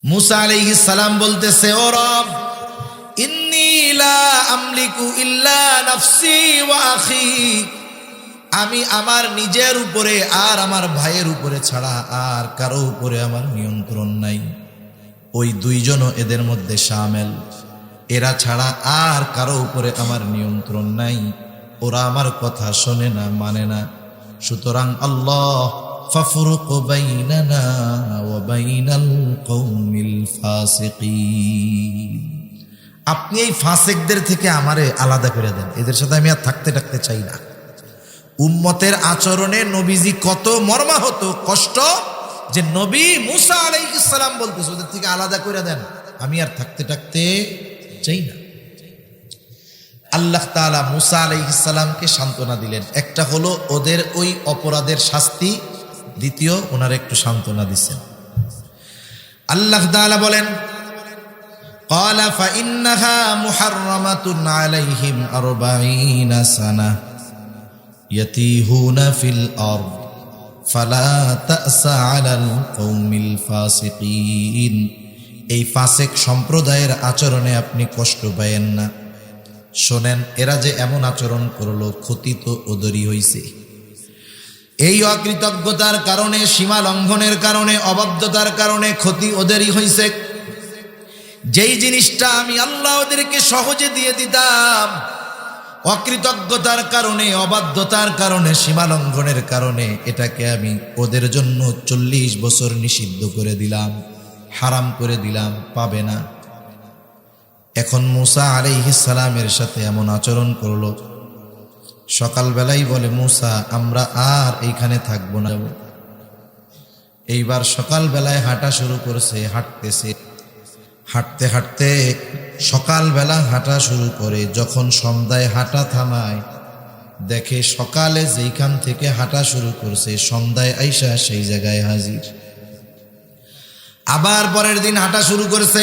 মুসা আলাইহিস সালাম বলতেছে, ও রব, ইন্নী লা আমলিকু ইল্লা নাফসি ওয়া আখি, আমি আমার নিজের উপরে আর আমার ভাইয়ের উপরে ছাড়া আর কারো উপরে আমার নিয়ন্ত্রণ নাই। ওই দুইজনও এদের মধ্যে শামেল, এরা ছাড়া আর কারো উপরে আমার নিয়ন্ত্রণ নাই। ওরা আমার কথা শোনে না, মানে না। সুতরাং আল্লাহ ফাফরুক বাইনানা ওয়া বাইনাল কওমিল ফাসিকিন, আপনি এই ফাসিকদের থেকে আমারে আলাদা করে দেন, এদের সাথে আমি আর থাকতে চাই না। উম্মতের আচরণে নবীজি কত মর্মাহত কষ্ট, যে নবী মুসা আলাইহিস সালাম বলতেছে ওদের থেকে আলাদা করে দেন, আমি আর থাকতে চাই না। আল্লাহ তাআলা মুসা আলাইহিস সালামকে সান্ত্বনা দিলেন। একটা হলো ওদের ওই অপরাধের শাস্তি, দ্বিতীয় ওনার একটু সান্ত্বনা দিচ্ছেন। আল্লাহ তাআলা বলেন, ক্বালা ফাইন্নাহা মুহাররামাতুন আলাইহিম 40 সানা ইয়াতিহুনা ফিল আরদ ফালা তা'সা আলাল কওমিল ফাসিকিন, এই ফাসিক সম্প্রদায়ের আচরণে আপনি কষ্ট পায়েন না। শোনেন, এরা যে এমন আচরণ করলো, ক্ষতি তো ওদেরই হইছে। এই অকৃতজ্ঞতার কারণে, সীমা লঙ্ঘনের কারণে, অবাধ্যতার কারণে ক্ষতি ওদেরই হইছে। যেই জিনিসটা আমি আল্লাহ ওদেরকে সহজে দিয়ে দিতাম, অকৃতজ্ঞতার কারণে, অবাধ্যতার কারণে, সীমা লঙ্ঘনের কারণে এটাকে আমি ওদের জন্য 40 বছর নিষিদ্ধ করে দিলাম, হারাম করে দিলাম, পাবে না। এখন মুসা আলাইহিস সালামের সাথে এমন আচরণ করলো, সকালবেলাই বলে, মুসা আমরা আর এইখানে থাকবো না। এইবার সকালবেলায় হাঁটা শুরু করছে, হাঁটতে হাঁটতে সকালবেলা হাঁটা শুরু করে, যখন সন্ধ্যায় হাঁটা থামায়, দেখে সকালে যেইখান থেকে হাঁটা শুরু করছে সন্ধ্যায় আইসা সেই জায়গায় হাজির। আবার পরের দিন হাঁটা শুরু করেছে,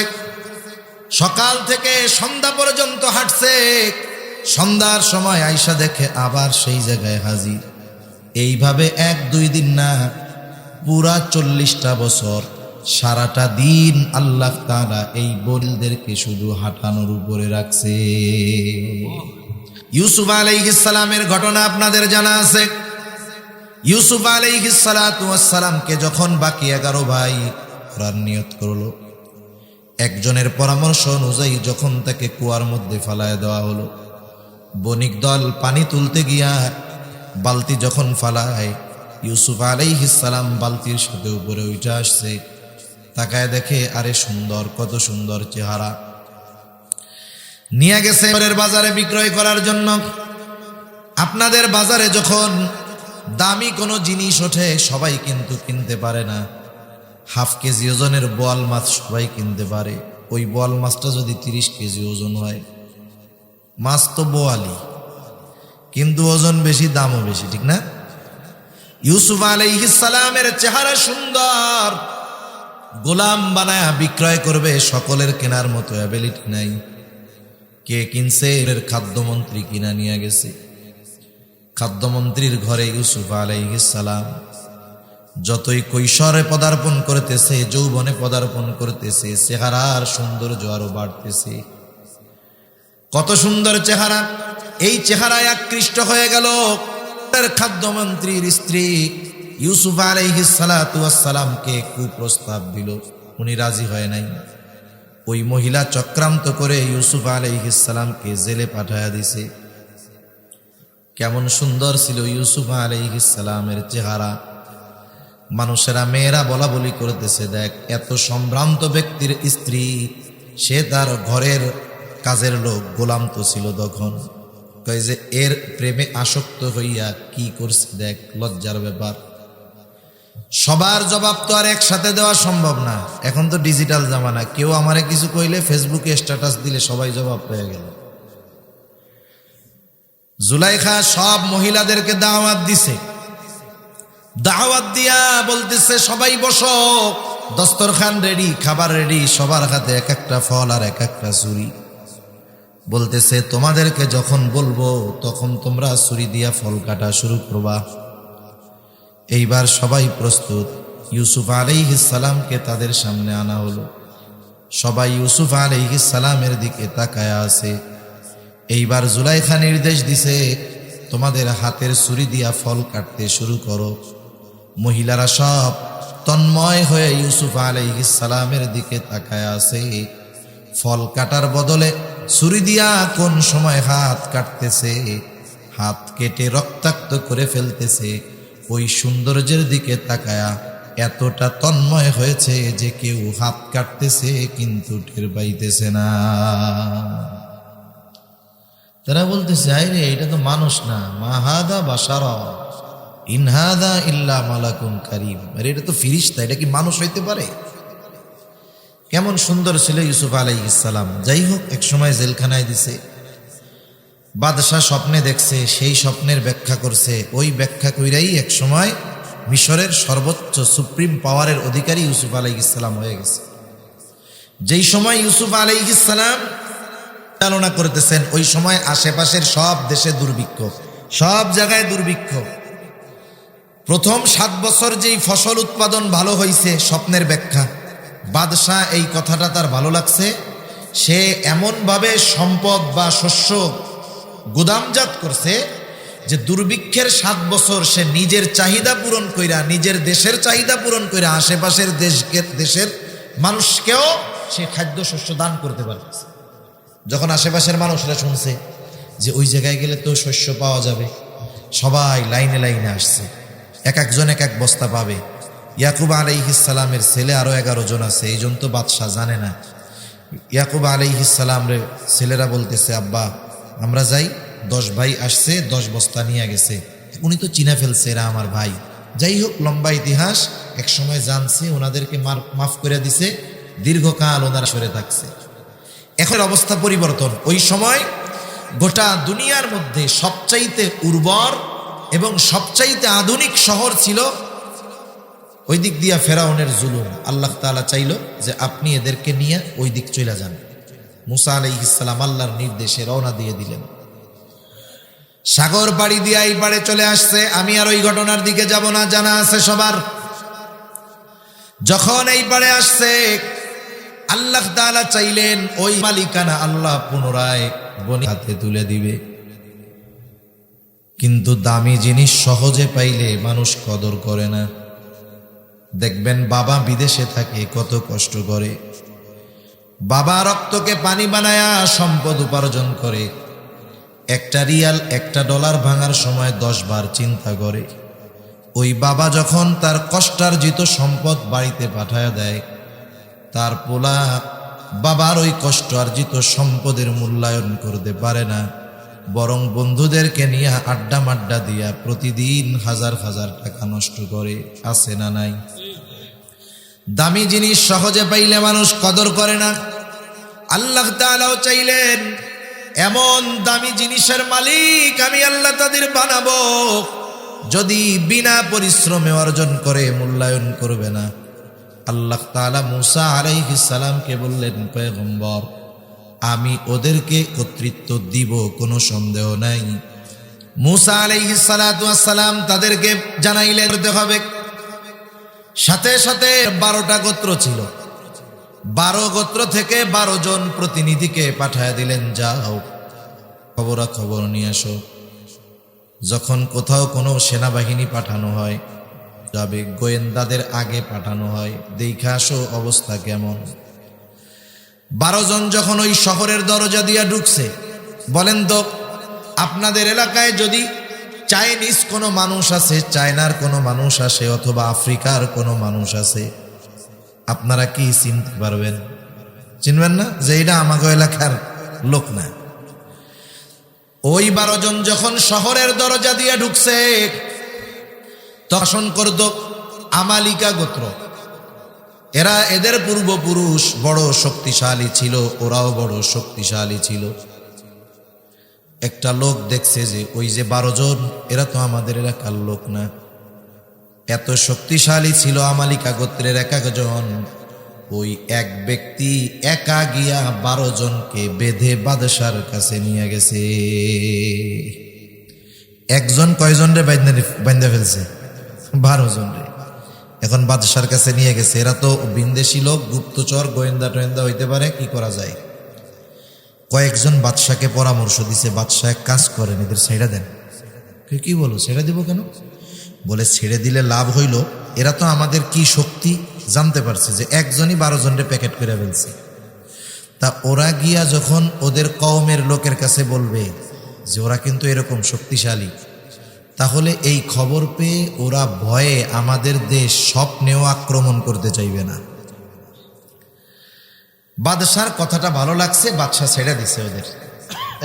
সকাল থেকে সন্ধ্যা পর্যন্ত হাঁটছে, সন্ধ্যার সময় আইসা দেখে আবার সেই জায়গায় হাজির। এইভাবে 1-2 দিন না, পুরা 40টা বছর, সারাটা দিন আল্লাহ তাআলা এই বলদেরকে শুধু হাঁটানোর উপরে রাখছে। ইউসুফ আলাইহিস সালামের ঘটনা আপনাদের জানা আছে। ইউসুফ আলাইহিস সালাতু ওয়াস সালামকে যখন বাকি 11 ভাই করার নিয়ত করলো, একজনের পরামর্শ অনুযায়ী যখন তাকে কুয়ার মধ্যে ফালায় দেওয়া হলো, বণিক দল পানি তুলতে গিয়া বালতি যখন ফালায়, ইউসুফ আলাইহিস সালাম বালতির সাথে উপরে উঠে আসছে। তাকায় দেখে, আরে সুন্দর, কত সুন্দর চেহারা। নিয়ে গেছে বাজারে বিক্রয় করার জন্য। আপনাদের বাজারে যখন দামি কোনো জিনিস ওঠে, সবাই কিন্তু কিনতে পারে না। 1/2 কেজি ওজনের বোয়াল মাছ সবাই কিনতে পারে। ওই বোয়াল মাছটা যদি 30 কেজি ওজন হয়, মাছ তো বোয়ালি, কিন্তু ওজন বেশি, দামও বেশি, ঠিক না? ইউসুফ আলাইহিস সালামের চেহারা সুন্দর, গোলাম বানায়া বিক্রয় করবে, সকলের কেনার মতো অ্যাবিলিটি নাই। কে কিনছে? খাদ্যমন্ত্রী কিনা নিয়ে গেছে। খাদ্যমন্ত্রীর ঘরে ইউসুফ আলাইহিস সালাম যতই কৈশোরে পদার্পণ করতেছে, যৌবনে পদার্পণ করতেছে, চেহারার সৌন্দর্য আরো বাড়তেছে। কত সুন্দর চেহারা! এই চেহারায় আকৃষ্ট হয়ে গেল খাদ্যমন্ত্রীর স্ত্রী। ইউসুফ আলাইহিস সালাতু ওয়াস সালামকে কুপ্রস্তাব দিল, উনি রাজি হয় নাই। ওই মহিলা চক্রান্ত করে ইউসুফ আলাইহিস সালামকে জেলে পাঠায়া দিছে। কেমন সুন্দর ছিল ইউসুফ আলাইহিস সালামের চেহারা! মানুষেরা, মেয়েরা বলা বলি করতেছে, দেখ এত সম্ভ্রান্ত ব্যক্তির স্ত্রী, সে তার ঘরের কাজের লোক, গোলাম তো ছিল তখন। কয় যে এর প্রেমে আসক্ত হইয়া কি করছে, দেখ লজ্জার ব্যাপার। সবার জবাব তো আর একসাথে দেওয়া সম্ভব না। এখন তো ডিজিটাল জামানা, কেউ আমারে কিছু কইলে ফেসবুকে স্ট্যাটাস দিলে সবাই জবাব পেয়ে গেল। জুলাইখা সব মহিলাদেরকে দাওয়াত দিছে, দাওয়াত দিয়া বলতেছে, সবাই বসো, দস্তরখান রেডি, খাবার রেডি, সবার হাতে এক একটা ফল আর এক একটা ছুরি। বলতেছে, তোমাদেরকে যখন বলবো তখন তোমরা ছুরি দিয়া ফল কাটা শুরু করবা। এইবার সবাই প্রস্তুত। ইউসুফ আলাইহিস সালামকে তাদের সামনে আনা হলো। সবাই ইউসুফ আলাইহিস সালামের দিকে তাকায়া আছে। এইবার জুলাইখা নির্দেশ দিছে, তোমাদের হাতের ছুরি দিয়া ফল কাটতে শুরু করো। মহিলারা সব তন্ময় হয়ে ইউসুফ আলাইহিস সালামের দিকে তাকায়া আছে। ফল কাটার বদলে ছুরি দিয়া কোন সময় হাত কাটতেছে, হাত কেটে রক্তাক্ত করে ফেলতেছে। ওই সৌন্দর্যের দিকে তাকায়া এতটা তন্ময় হয়েছে যে কেউ হাত কাটতেছে কিন্তু টের পাইতেছে না। তারা বলতেছে, আরে এটা তো মানুষ না, মা হাদা বাশারা ইন হাদা ইল্লা মালাকুন কারীম। আরে এটা তো ফেরেশতা, এটা কি মানুষ হইতে পারে? কেমন সুন্দর ছিল ইউসুফ আলাইহিস সালাম। যাই হোক, এক সময় জেলখানায় দিছে। বাদশাহ স্বপ্নে দেখছে, সেই স্বপ্নের ব্যাখ্যা করছে। ওই ব্যাখ্যা কইরাই এক সময় মিশরের সর্বোচ্চ সুপ্রিম পাওয়ারের অধিকারী ইউসুফ আলাইহিস সালাম হয়ে গেছে। যেই সময় ইউসুফ আলাইহিস সালাম চালনা করতেছেন, ওই সময় আশেপাশের সব দেশে দুর্ভিক্ষ, সব জায়গায় দুর্ভিক্ষ। প্রথম 7 বছর যেই ফসল উৎপাদন ভালো হয়েছে, স্বপ্নের ব্যাখ্যা। বাদশাহ এই কথাটা তার ভালো লাগছে। সে এমনভাবে সম্পদ বা শস্য গুদামজাত করছে যে দুর্ভিক্ষের 7 বছর সে নিজের চাহিদা পূরণ কইরা, নিজের দেশের চাহিদা পূরণ কইরা আশেপাশের দেশের মানুষকেও সে খাদ্য শস্য দান করতে পারছে। যখন আশেপাশের মানুষরা শুনছে যে ওই জায়গায় গেলে তো শস্য পাওয়া যাবে, সবাই লাইনে লাইনে আসছে। এক একজন এক এক বস্তা পাবে। ইয়াকুব আলাইহিস সালামের ছেলে আরো 11 জন আছে, এই জন তো বাদশাহ জানে না। ইয়াকুব আলাইহিস সালামের ছেলেরা বলতেছে, আব্বা আমরা যাই, 10 ভাই আসছে, 10 বস্তা নিয়ে গেছে। উনি তো চিনা ফেলছে এরা আমার ভাই। যাই হোক, লম্বা ইতিহাস। এক সময় জানছে, ওনাদেরকে মাফ করে দিছে, দীর্ঘকাল ওনারা সরে থাকছে। এখন অবস্থা পরিবর্তন। ওই সময় গোটা দুনিয়ার মধ্যে সবচাইতে উর্বর এবং সবচাইতে আধুনিক শহর ছিল। ওই দিক দিয়া ফেরাউনের জুলুম। আল্লাহ তাআলা চাইল যে আপনি এদেরকে নিয়ে ওই দিক চলে যান। মুসা আলাইহিস সালাম আল্লাহর নির্দেশে রওনা দিয়ে দিলেন। সাগর পাড়ি দিয়ে এই পাড়ে চলে আসছে। আমি আর ওই ঘটনার দিকে যাব না, জানা আছে সবার। যখন এই পাড়ে আসছে, আল্লাহ তাআলা চাইলেন ওই মালিকানা আল্লাহ পুনরায় বনি হাতে তুলে দিবে। কিন্তু দামি জিনিস সহজে পাইলে মানুষ কদর করে না। দেখবেন বাবা বিদেশে থাকে, কত কষ্ট করে। বাবা রক্তকে পানি বানায়া সম্পদ উপার্জন করে। একটা রিয়াল, একটা ডলার ভাঙার সময় 10 বার চিন্তা করে। ওই বাবা যখন তার কষ্টার্জিত সম্পদ বাড়িতে পাঠায়া দেয়, তার পোলা বাবার ওই কষ্টার্জিত সম্পদের মূল্যায়ন করতে পারে না, বরং বন্ধুদেরকে নিয়ে আড্ডা মাড্ডা দিয়া প্রতিদিন হাজার হাজার টাকা নষ্ট করে। আছে না নাই? দামি জিনিস সহজে পাইলে মানুষ কদর করে না। আল্লাহ তাআলাও চাইলেন এমন দামি জিনিসের মালিক আমি আল্লাহ তাদের বানাবো, যদি বিনা পরিশ্রমে অর্জন করে মূল্যায়ন করবে না। আল্লাহ তাআলা মুসা আলাইহিস সালামকে বললেন, পয়গম্বর আমি ওদেরকে কর্তৃত্ব দিব, কোনো সন্দেহ নাই। মুসা আলাইহিস সালাতু ওয়াস সালাম তাদেরকে জানাইলেন করতে হবে। সাথে সাথে 12টা গোত্র ছিল। 12 গোত্র থেকে 12 জন প্রতিনিধিকে পাঠায় দিলেন, যাও খবর নিয়ে আসো। যখন কোথাও কোনো সেনাবাহিনী পাঠানো হয়, যাবে গোয়েন্দাদের আগে পাঠানো হয়, দেখে আসো অবস্থা কেমন। 12 জন যখন ওই শহরের দরজা দিয়া ঢুকছে, বলেন তো আপনাদের এলাকায় যদি চাইনিজ কোনো মানুষ আছে, চায়নার কোনো মানুষ আসে, অথবা আফ্রিকার কোনো মানুষ আছে, আপনারা কি চিনতে পারবেন? চিনবেন না যে এটা আমাগো এলাকার লোক না। ওই 12 জন যখন শহরের দরজা দিয়ে ঢুকছে, তখন করত আমালিকা গোত্র। এদের পূর্বপুরুষ বড় শক্তিশালী ছিল, ওরাও বড় শক্তিশালী ছিল। একটা লোক দেখছে যে ওই যে 12 জন, এরা তো আমাদের এলাকার লোক না। এত শক্তিশালী ছিল আমালিকা গোত্রের এক একজন। ওই এক ব্যক্তি একা গিয়া 12 জনকে বেঁধে বাদশার কাছে নিয়ে গেছে। একজন কয়জন রে বাইন্ধা ফেলছে? 12 জন রে। এখন বাদশার কাছে নিয়ে গেছে। এরা তো বিন্দেশি লোক, গুপ্তচর, গোয়েন্দা টোয়েন্দা হইতে পারে, কি করা যায়? কয়েকজন বাদশাকে পরামর্শ দিছে, বাদশাহ এক কাজ করেন, এদের ছেড়ে দেন। কি বলো, ছেড়ে দিব কেন? বলে ছেড়ে দিলে লাভ হইল, এরা তো আমাদের কি শক্তি জানতে পারছে, যে একজনই 12 জনের প্যাকেট করে ফেলছে। তা ওরা গিয়া যখন ওদের কওমের লোকের কাছে বলবে যে ওরা কিন্তু এরকম শক্তিশালী, তাহলে এই খবর পেয়ে ওরা ভয়ে আমাদের দেশ স্বপ্নেও আক্রমণ করতে চাইবে না। বাদশার কথাটা ভালো লাগছে, বাদশা ছেড়ে দিছে ওদের।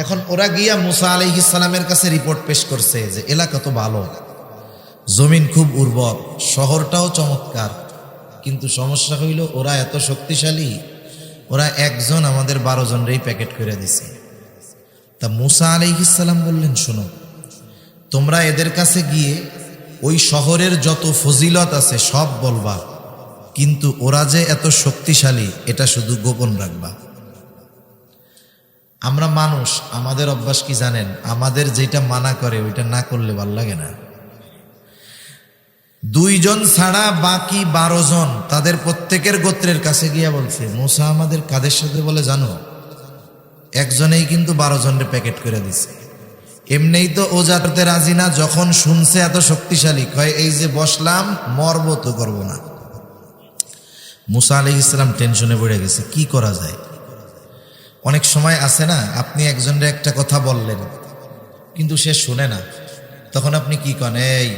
এখন ওরা গিয়া মুসা আলাইহিস সালামের কাছে রিপোর্ট পেশ করছে যে এলাকা তো ভালো, জমিন খুব উর্বর, শহরটাও চমৎকার, কিন্তু সমস্যা হইল ওরা এত শক্তিশালী, ওরা একজন আমাদের 12 জনেরই প্যাকেট করে দিছে। তা মুসা আলাইহিস সালাম বললেন, শোনো, তোমরা এদের কাছে গিয়ে ওই শহরের যত ফজিলত আছে সব বলবা, কিন্তু ওরা যে এত শক্তিশালী এটা শুধু গোপন রাখবা। আমরা মানুষ, আমাদের অভ্যাস কি জানেন? আমাদের যেটা মানা করে ওইটা না করলে ভাল লাগে না। 2 জন ছাড়া বাকি 12 জন তাদের প্রত্যেকের গোত্রের কাছে গিয়া বলছে, মুসা আমাদের কাদের সাথে বলে জানো? একজনেই কিন্তু 12 জনের প্যাকেট করে দিছে। এমনিই তো ও যাতে রাজি না, যখন শুনছে এত শক্তিশালী, কয় এই যে বসলাম, মরবো তো করবো না। মুসা আলাইহিস সালাম টেনশনে পড়ে গেছে, কি করা যায়? অনেক সময় আছে না, আপনি একজনের একটা কথা বললেন কিন্তু সে শুনে না, তখন আপনি কি করেন, এই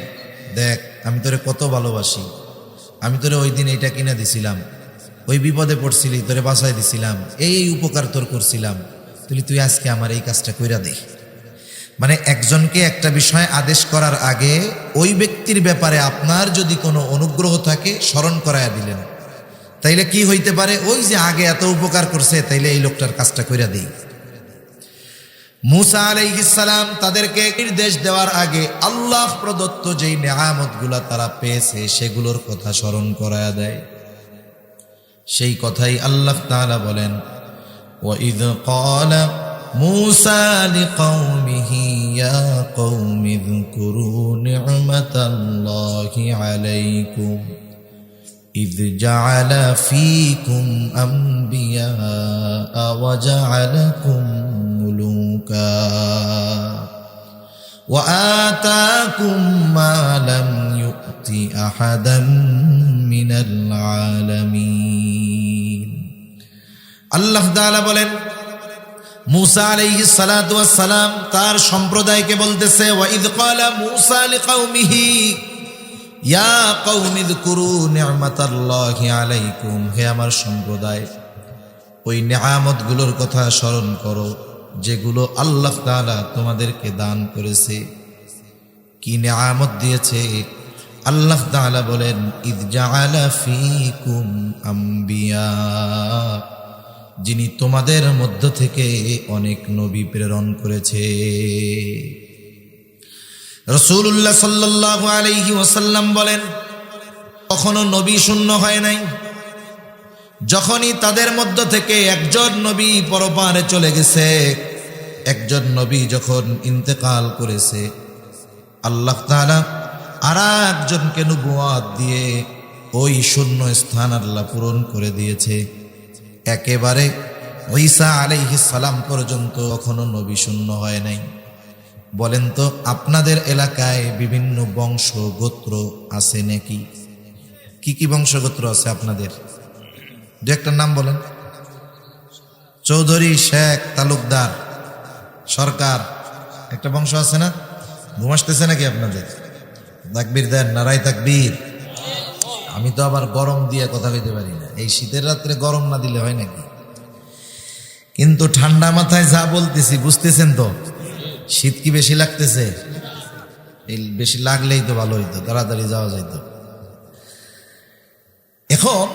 দেখ আমি তোরে কত ভালোবাসি, আমি তোরে ওই দিন এইটা কিনে দিছিলাম, ওই বিপদে পড়ছিলি তোরে বাঁচাই দিছিলাম, এই উপকার তোর করছিলাম, তুই আজকে আমার এই কাজটা কইরা দে। মানে একজনকে একটা বিষয় আদেশ করার আগে ওই ব্যক্তির ব্যাপারে আপনার যদি কোনো অনুগ্রহ থাকে স্মরণ করায়া দিলেন, তাইলে কি হইতে পারে, ওই যে আগে এত উপকার করছে, তাইলে এই লোকটার কাজটা কইরা দেই। মুসা আলাইহিস সালাম তাদেরকে নির্দেশ দেওয়ার আগে আল্লাহ প্রদত্ত যেই নেয়ামতগুলা তারা পেয়েছে সেগুলোর কথা স্মরণ করায়া দেয়। সেই কথাই আল্লাহ তাআলা বলেন, ওয়াইদ ক্বালা মুসা লিকাওমিহি ইয়া কওমি যকুরু নি'মাতাল্লাহি আলাইকুম إذ جعل فيكم أنبياء وجعلكم ملوكا وآتاكم ما لم يؤت أحدا من العالمين। আল্লাহ তাআলা বলেন, মুসা আলাইহিস সালাতু ওয়াস সালাম তার সম্প্রদায়কে বলতেছে, ওয়াইদ ক্বালা মুসা লিকাওমিহি ইয়া কওমি যকুরু নি'মাতাল্লাহি আলাইকুম, হে আমার সম্প্রদায়, ওই নেয়ামতগুলোর কথা স্মরণ করো যেগুলো আল্লাহ তাআলা তোমাদেরকে দান করেছে। কি নেয়ামত দিয়েছে? আল্লাহ তাআলা বলেন, ইয জাআলা ফীকুম আম্বিয়া, যিনি তোমাদের মধ্য থেকে অনেক নবী প্রেরণ করেছে। রাসূলুল্লাহ সাল্লাল্লাহু আলাইহি ওয়াসাল্লাম বলেন, কখনো নবী শূন্য হয় নাই। যখনই তাদের মধ্য থেকে একজন নবী পরপারে চলে গেছে, একজন নবী যখন ইন্তেকাল করেছে, আল্লাহ তাআলা আর একজনকে নবুয়ত দিয়ে ওই শূন্য স্থান আল্লাহ পূরণ করে দিয়েছে। একেবারে ঈসা আলাইহিস সালাম পর্যন্ত কখনো নবী শূন্য হয় নাই। বলেন তো, আপনাদের এলাকায় বিভিন্ন বংশ গোত্র আছে নাকি? কি কি বংশ গোত্র আছে আপনাদের? দু একটা নাম বলেন। চৌধুরী, শেখ, তালুকদার, সরকার, একটা বংশ আছে না? ঘুম আসতেছে নাকি আপনাদের? তাকবীর দেন, নারায়ে তাকবীর। আমি তো আবার গরম দিয়ে কথা কইতে পারি না, এই শীতের রাত্রে গরম না দিলে হয় নাকি? কিন্তু ঠান্ডা মাথায় যা বলতেছি বুঝতেছেন তো? শীত কি বেশি লাগতেছে? এই বেশি লাগলেই তো ভালো হইতো, তাড়াতাড়ি যাওয়া যাইত। এখন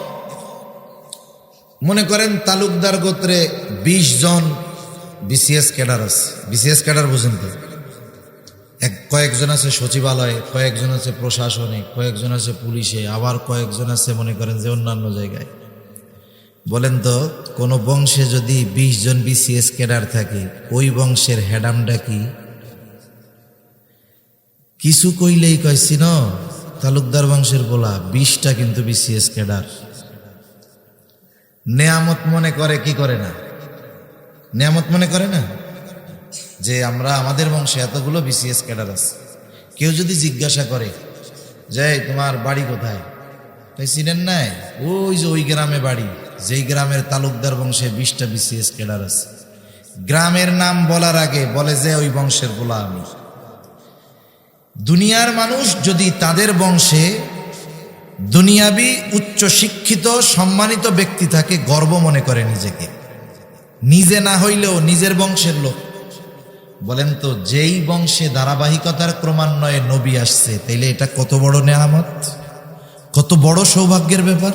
মনে করেন তালুকদার গোত্রে 20 জন বিসিএস ক্যাডার আছে। বিসিএস ক্যাডার বুঝেন তো? কয়েকজন আছে সচিবালয়ে, কয়েকজন আছে প্রশাসনে, কয়েকজন আছে পুলিশে, আবার কয়েকজন আছে মনে করেন যে অন্যান্য জায়গায়। বলেন তো, কোন বংশে যদি 20 জন বিসিএস ক্যাডার থাকে, ওই বংশের হেডামটা কি? কিছু কইলেই কইছি না, তালুকদার বংশের পোলা 20টা কিন্তু বিসিএস ক্যাডার। নেয়ামত মনে করে কি করে না, নেয়ামত মনে করে না যে আমরা আমাদের বংশে এতগুলো বিসিএস ক্যাডার আছে। কেউ যদি জিজ্ঞাসা করে যে তোমার বাড়ি কোথায়, তাই চিনেন নাই, ওই যে ওই গ্রামে বাড়ি, যেই গ্রামের তালুকদার বংশে 20টা বিসিএস ক্যাডার আছে। গ্রামের নাম বলার আগে বলে যে ওই বংশের পোলা আমি। দুনিয়ার মানুষ যদি তাদের বংশে দুনিয়াবি উচ্চ শিক্ষিত সম্মানিত ব্যক্তি থাকে, গর্ব মনে করে নিজেকে, নিজে না হইলেও নিজের বংশের লোক। বলেন তো, যেই বংশে ধারাবাহিকতার ক্রমান্বয়ে নবী আসছে, তাইলে এটা কত বড় নেয়ামত, কত বড় সৌভাগ্যের ব্যাপার।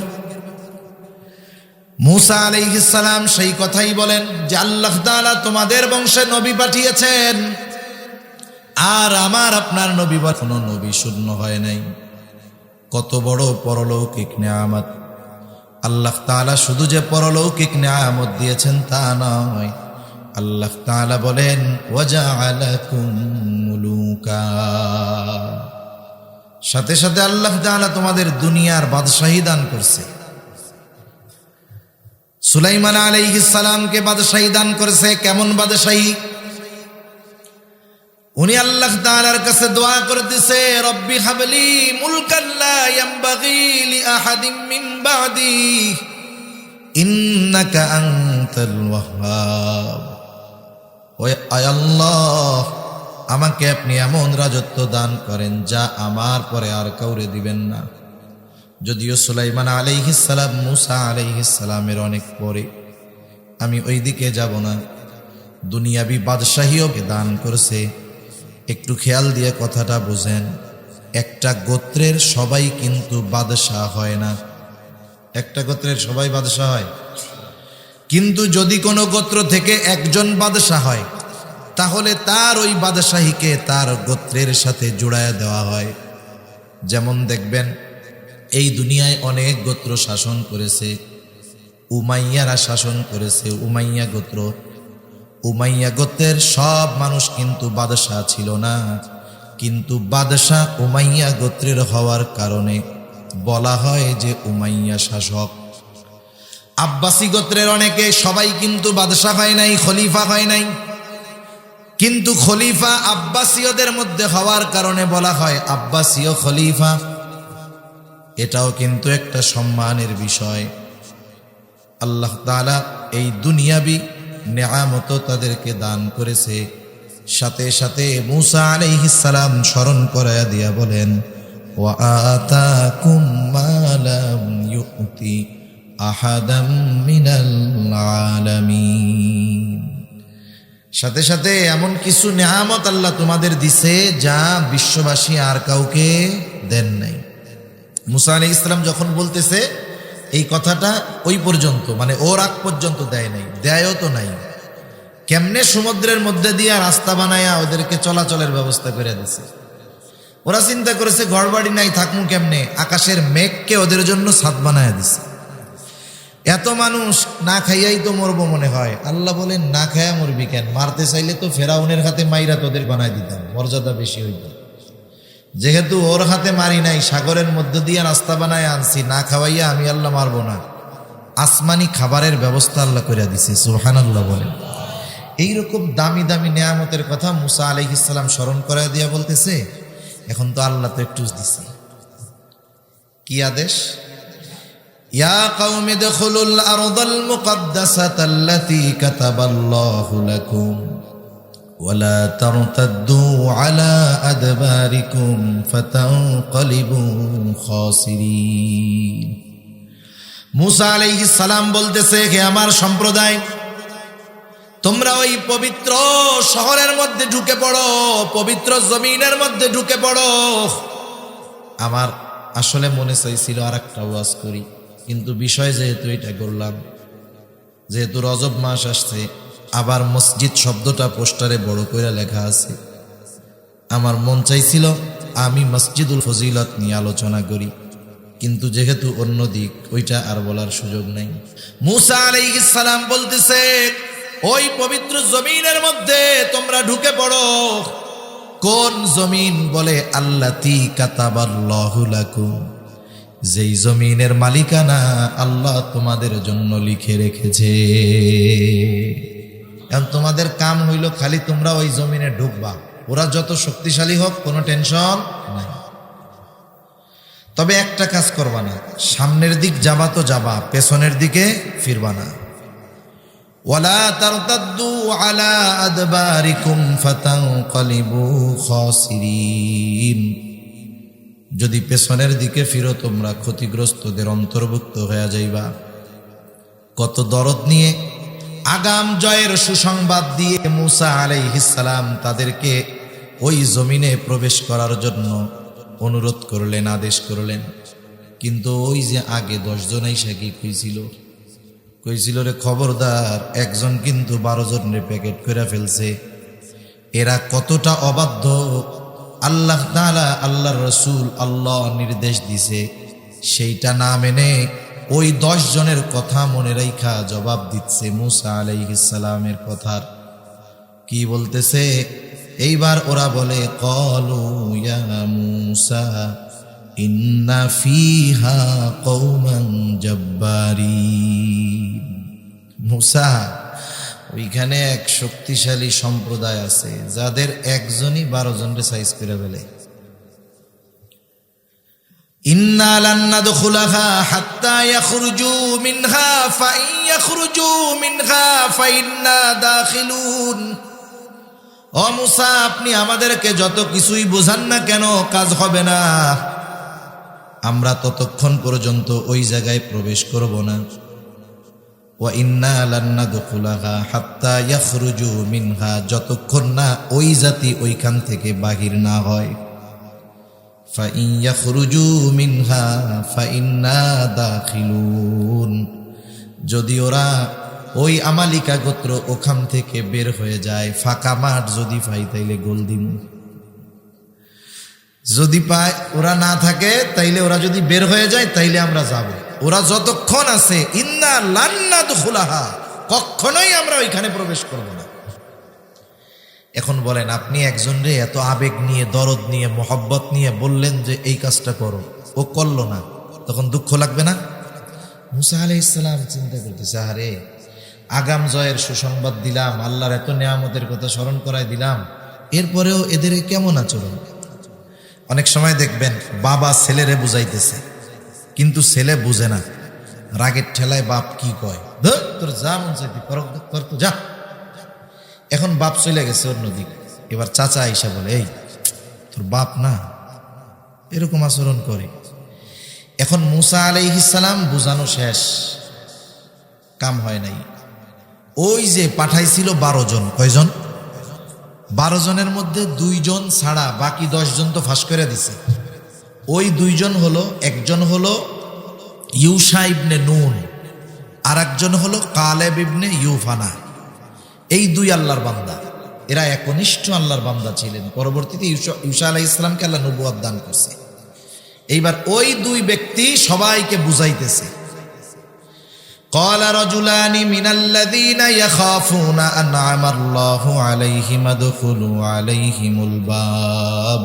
মূসা আলাইহিস সালাম সেই কথাই বলেন যে আল্লাহ তাআলা তোমাদের বংশে নবী পাঠিয়েছেন, আর আমার আপনার নবী বা কোনো নবী শূন্য হয় নাই। কত বড় পরলৌকিক নেয়ামত। আল্লাহ তাআলা শুধু যে পরলৌকিক নেয়ামত দিয়েছেন তা নয়, আল্লাহ তাআলা বলেন ওয়াজআলাকুম মুলুকা, সাথে সাথে আল্লাহ তাআলা তোমাদের দুনিয়ার বাদশাহী দান করছে। সুলাইমান আলাইহিস সালামকে বাদশাহী দান করেছে। কেমন বাদশাহী? উনি আল্লাহ তাআলার কাছে দোয়া করতেছে, রব্বি হাবলি মুলকান লা ইয়ানবাগি লি আহাদিন মিন বাদি ইন্নাকা আনতাল ওয়াহ্হাব। ওই আল্লাহ, আমাকে আপনি এমন রাজত্ব দান করেন যা আমার পরে আর কাউরে দিবেন না। যদিও সুলাইমান আলাইহিস সালাম মূসা আলাইহিস সালামের অনেক পরে, আমি ওই দিকে যাব না। দুনিয়াবি বাদশাহীও দান করছে। একটু খেয়াল দিয়ে কথাটা বুঝেন, একটা গোত্রের সবাই কিন্তু বাদশাহ হয় না। একটা গোত্রের সবাই বাদশাহ হয়, কিন্তু যদি কোনো গোত্র থেকে একজন বাদশাহ হয়, তাহলে তার ওই বাদশাহীকে তার গোত্রের সাথে জুড়ায় দেওয়া হয়। যেমন দেখবেন, এই দুনিয়ায় অনেক গোত্র শাসন করেছে। উমাইয়ারা শাসন করেছে, উমাইয়া গোত্র। উমাইয়া গোত্রের সব মানুষ কিন্তু বাদশাহ ছিল না, কিন্তু বাদশাহ উমাইয়া গোত্রের হওয়ার কারণে বলা হয় যে উমাইয়া শাসক। আব্বাসী গোত্রের অনেকে সবাই কিন্তু বাদশাহ হয় নাই, খলিফা হয় নাই, কিন্তু খলিফা আব্বাসীয়দের মধ্যে হওয়ার কারণে বলা হয় আব্বাসীয় খলিফা। এটাও কিন্তু একটা সম্মানের বিষয়। আল্লাহ তাআলা এই দুনিয়াবি নেয়ামত তাদেরকে দান করেছে। সাথে সাথে মূসা আলাইহিস সালাম স্মরণ করায়া দিয়া বলেন, ওয়া আতাকুম মা লাম ইউতি আহাদাম মিনাল আলামিন। সাথে সাথে এমন কিছু নেয়ামত আল্লাহ তোমাদের দিছে যা বিশ্ববাসী আর কাউকে দেন নাই। মূসা আলাইহিস সালাম যখন বলতেছে এই কথাটা, ওই পর্যন্ত মানে ওর আগ পর্যন্ত দেয় নাই, দেয়ও তো নাই। কেমনে সমুদ্রের মধ্যে দিয়ে রাস্তা বানায়া ওদেরকে চলাচলের ব্যবস্থা করে দিছে। ওরা চিন্তা করেছে ঘরবাড়ি নাই, থাকমু কেমনে, আকাশের মেঘকে ওদের জন্য ছাদ বানায়া দিছে। এত মানুষ না খাইয়াই তো মরবো মনে হয়। আল্লাহ বলেন না খাইয়া মরবি কেন, মারতে চাইলে তো ফেরাউনের হাতে মাইরা তোদের বানায় দিতাম, মর্যাদা বেশি হইত। যেহেতু ওর হাতে মারি নাই, সাগরের মধ্য দিয়ে রাস্তা বানায় আনছি, না খাওয়াইয়া আমি আল্লাহ মারবো না। আসমানি খাবারের ব্যবস্থা আল্লাহ করে দিছে, সুবহানাল্লাহ বলেন। এইরকম দামি দামি নেয়ামতের কথা মূসা আলাইহিস সালাম স্মরণ করায় দিয়া বলতেছে, এখন তো আল্লাহ তো একটু দিছে। কি আদেশ? ইয়া কওমি দখুলুল আরদাল মুকদ্দাসাতাল্লাতী কাতাবাল্লাহু লাকুম ওয়ালা তারতাদ্দু আলা আদবারিকুম ফাতানকালিবু খাসিরিন। মূসা আলাইহিস সালাম বলতেছে, হে আমার সম্প্রদায়, তোমরা ওই পবিত্র শহরের মধ্যে ঢুকে পড়ো, পবিত্র জমিনের মধ্যে ঢুকে পড়ো। আমার আসলে মনে চাইছিল আর একটা ওয়াজ করি, কিন্তু বিষয় যেহেতু এটা করলাম, যেহেতু রজব মাস আসছে, আবার মসজিদ শব্দটা পোস্টারে বড় করে লেখা আছে, আমার মন চাইছিল আমি মসজিদুল ফজিলত নিয়ে আলোচনা করি, কিন্তু যেহেতু অন্য দিক, ওইটা আর বলার সুযোগ নাই। মূসা আলাইহিস সালাম বলতেছে, ওই পবিত্র জমিনের মধ্যে তোমরা ঢুকে পড়ো। কোন জমিন? বলে আল্লাতী কাতাবাল্লাহু লাকুম, যেই জমিনের মালিকানা আল্লাহ তোমাদের জন্য লিখে রেখেছে। এখন তোমাদের কাম হইল খালি তোমরা ওই জমিনে ঢুকবা, ওরা যত শক্তিশালী হোক কোনো টেনশন নাই। তবে একটা কাজ করবা না, সামনের দিক যাবা তো যাবা, পেছনের দিকে ফিরবা না। ওয়ালা তারতাদ্দু আলা আদবারিকুম ফাতানকালিবু খাসিরিন, যদি পেছনের দিকে ফিরো তোমরা ক্ষতিগ্রস্তদের অন্তর্ভুক্ত হয়ে যাইবা। কত দরদ নিয়ে আগাম জয়ের সুসংবাদ দিয়ে মূসা আলাইহিস সালাম তাদেরকে ওই জমিনে প্রবেশ করার জন্য অনুরোধ করলেন, আদেশ করলেন। কিন্তু ওই যে আগে 10 জন আইসা কি কইছিল রে, খবরদার, একজন কিন্তু 12 জনের প্যাকেট করে ফেলছে। এরা কতটা অবাধ্য! আল্লাহ তাআলা, আল্লাহর রাসূল, আল্লাহ নির্দেশ দিছে, সেইটা না মেনে ওই 10 জনের কথা মনে রাইখা জবাব দিচ্ছে মূসা আলাইহিস সালামের কথার। কি বলতেছে? এইবার ওরা বলে, ক্বালু ইয়া মূসা ইন্না ফিহা কওমান জাব্বারিন। মূসা, ওইখানে এক শক্তিশালী সম্প্রদায় আছে যাদের একজনই 12 জনকে সাইজ করে ফেলে। ইন্না লান নাদখুলাহা হাত্তা ইয়াখরুজু মিনহা ফাইন ইয়াখরুজু মিনহা ফাইন্না দাখিলুন। ও মূসা, আপনি আমাদেরকে যত কিছুই বোঝান না কেন, কাজ হবে না। আমরা ততক্ষণ পর্যন্ত ওই জায়গায় প্রবেশ করব না। ওয়া ইন্না লান নাদখুলাহা হাত্তা ইয়াখরুজু মিনহা, যতক্ষণ না ওই জাতি ওইখান থেকে বাহির না হয়। ফাইন ইয়াখরুজু মিনহা ফাইন্না দাখিলুন, যদি ওরা ওই আমালিকা গোত্র ওখান থেকে বের হয়ে যায়, ফাঁকা মাঠ যদি পাই তাইলে গোল দিন, যদি পায় ওরা না থাকে তাইলে ওরা যদি বের হয়ে যায় তাইলে আমরা যাব। ওরা যতক্ষণ আছে ইন্না লান নাদখুলাহা, কখনোই আমরা ওইখানে প্রবেশ করব না। এখন বলেন, আপনি একজনরে এত আবেগ নিয়ে, দরদ নিয়ে, মোহব্বত নিয়ে বললেন যে এই কাজটা করো, ও করলো না, তখন দুঃখ লাগবে না? মূসা আলাইহিস সালাম চিন্তা করতেছে, আরে আগাম জয়ের সুসংবাদ দিলাম, আল্লাহর এত নেয়ামতের কথা স্মরণ করাই দিলাম, এরপরেও এদের কেমন আচরণ। অনেক সময় দেখবেন বাবা ছেলেরে বুঝাইতেছে, কিন্তু ছেলে বুঝে না, রাগের ঠেলায় বাপ কি কয়, ধর তোর যা মন চাইতে কর তো যা। এখন বাপ চলে গেছে অন্যদিকে, এবার চাচা আইসা বলে, এই তোর বাপ না এরকম আচরণ করে। এখন মূসা আলাইহিস সালাম বুঝানো শেষ, কাম হয় নাই। ওই যে পাঠাইছিল 12 জন, কয়জন? 12 জনের মধ্যে 2 জন ছাড়া বাকি 10 জন তো ফাঁস করে দিছে। ওই 2 জন হলো, একজন হলো ইউশা ইবনে নুন, আর একজন হলো কালেব ইবনে ইউফানা। এই 2 আল্লাহর বান্দা, এরা একনিষ্ঠ আল্লাহর বান্দা ছিলেন। পরবর্তীতে ইউশা আলাইহিস সালামকে আল্লাহ নবুয়ত দান করছে। এইবার ওই 2 ব্যক্তি সবাইকে বুঝাইতেছে, قال رجلان من الذين يخافون أنعم الله عليهم ادخلوا عليهم الباب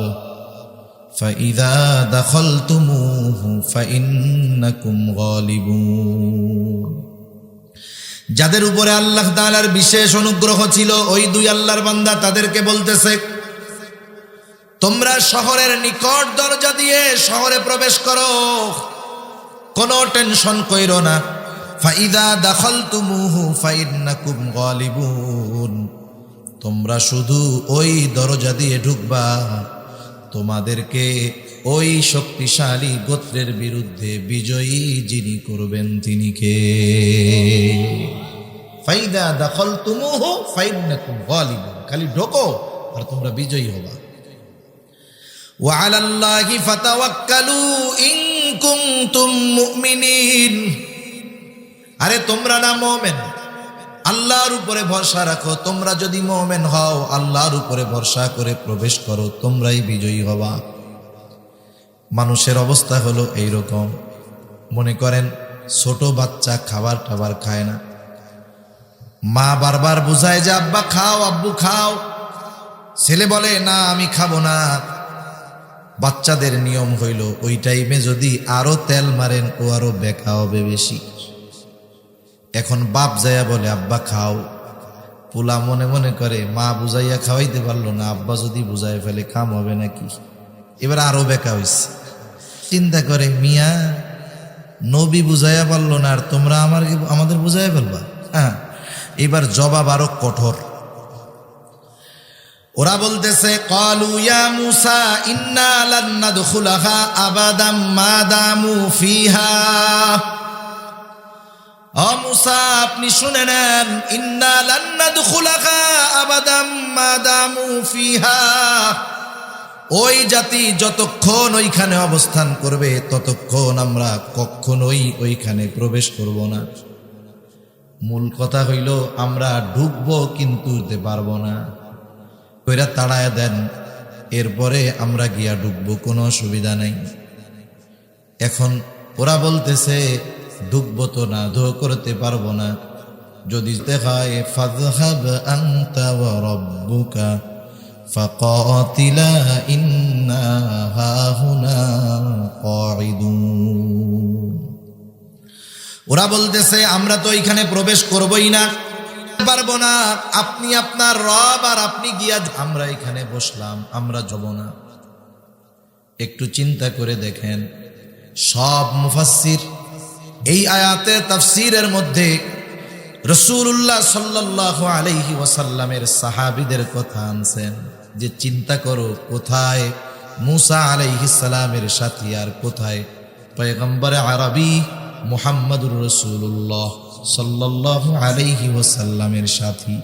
فإذا دخلتموه فإنكم غالبون। যাদের উপরে আল্লাহ তাআলার বিশেষ অনুগ্রহ ছিল, ওই 2 আল্লাহর বান্দা তাদেরকে বলতেছে, তোমরা শহরের নিকট দরজা দিয়ে শহরে প্রবেশ করো, কোনো টেনশন কইরো না। ফাইদা দাখালতুমুহু ফাইন্নাকুম গালিবুন, তোমরা শুধু ওই দরজা দিয়ে ঢুকবা, তোমাদেরকে ওই শক্তিশালী গোত্রের বিরুদ্ধে বিজয়ী যিনি করবেন তিনি কে? ফাইদা দাখালতুমুহু ফাইন্নাকুম গালিবুন, খালি ঢোকো আর তোমরা বিজয়ী হবা। ওয়া আলাল্লাহি ফাতাওয়াক্কালু ইন কুনতুম মুমিনিন, আরে তোমরা না মুমিন, আল্লাহর উপরে ভরসা রাখো। তোমরা যদি মুমিন হও, আল্লাহর উপরে ভরসা করে প্রবেশ করো, তোমরাই বিজয়ী হবা। মানুষের অবস্থা হলো এইরকম। মনে করেন ছোট বাচ্চা খাবার টাবার খায় না, মা বারবার বুঝায় যে আব্বা খাও, আব্বু খাও, ছেলে বলে না আমি খাবো না। বাচ্চাদের নিয়ম হইল ওই টাইমে যদি আরো তেল মারেন ও আরো বেকা হবে বেশি। এখন বাপ যায়া বলে আব্বা খাও। পোলা মনে মনে করে মা বুঝাইয়া খাওয়াইতে পারলো না, আব্বা যদি বুঝাই ফেলে কাম হবে নাকি, এবার আরো বেকা হইছে। চিন্তা করে মিয়া নবী বুঝাইয়া পারলো না আর তোমরা আমাদের বুঝাইয়া ফেলবা। হ্যাঁ, এবার জবাব আরো কঠোর। ওরা বলতেছে ক্বালু ইয়া মূসা ইন্না লান নাদখুলাহা আবাদাম মা দামু ফিহা। ও মূসা আপনি শুনে নেন, ইন্না লান নাদখুলাহা আবাদাম মা দামু ফিহা, ওই জাতি যতক্ষণ ওইখানে অবস্থান করবে ততক্ষণ আমরা কখনোই ওইখানে প্রবেশ করব না। মূল কথা হইল আমরা ঢুকবো কিন্তু যেতে পারবো না। কইরা তাড়ায় দেন, এরপরে আমরা গিয়া ঢুকবো, কোনো অসুবিধা নাই। এখন ওরা বলতেছে ঢুকবো তো না, ধো করতে পারবো না। যদি দেখায় ফাযহাব আনতা ওয়া রাব্বুকা ফাকাতিলা ইন্না হাহুনা কাঈদুন। ওরা বলতেছে আমরা তো এখানে প্রবেশ করবই না, পারবো না, আপনি আপনার রব আর আপনি গিয়া, আমরা এখানে বসলাম, আমরা যাব না। একটু চিন্তা করে দেখেন, সব মুফাসসির এই আয়াতের তাফসীরের মধ্যে রাসূলুল্লাহ সাল্লাল্লাহু আলাইহি ওয়াসাল্লামের সাহাবীদের কথা আনছেন যে চিন্তা করো কোথায় মূসা আলাইহিস সালামের সাথী আর কোথায় পয়গম্বর আরবি মুহাম্মদুর রাসূলুল্লাহ সাল্লাল্লাহু আলাইহি ওয়াসাল্লামের সাথী।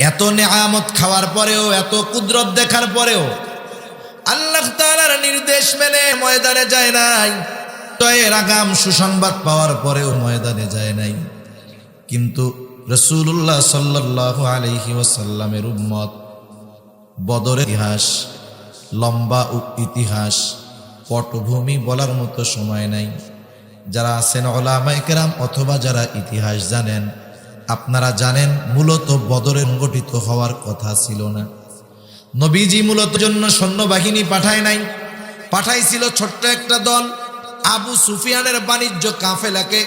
এত নেয়ামত খাওয়ার পরেও, এত কুদরত দেখার পরেও আল্লাহ তাআলার নির্দেশ মেনে ময়দানে যায় নাই। এর আগাম সুসংবাদ পাওয়ার পরেও ময়দানে যায় নাই। কিন্তু রাসূলুল্লাহ সাল্লাল্লাহু আলাইহি ওয়াসাল্লামের উম্মত বদরের ইতিহাস, লম্বা ইতিহাস, পটভূমি বলার মতো সময় নাই। যারা আছেন উলামায়ে কেরাম অথবা যারা ইতিহাস জানেন, আপনারা জানেন মূলত বদরে সংগঠিত হওয়ার কথা ছিল না। নবীজি মূলত জন্য সৈন্যবাহিনী পাঠায় নাই, পাঠাইছিল ছোট্ট একটা দল আবু সুফিয়ানের বাণিজ্য কাফেলাকে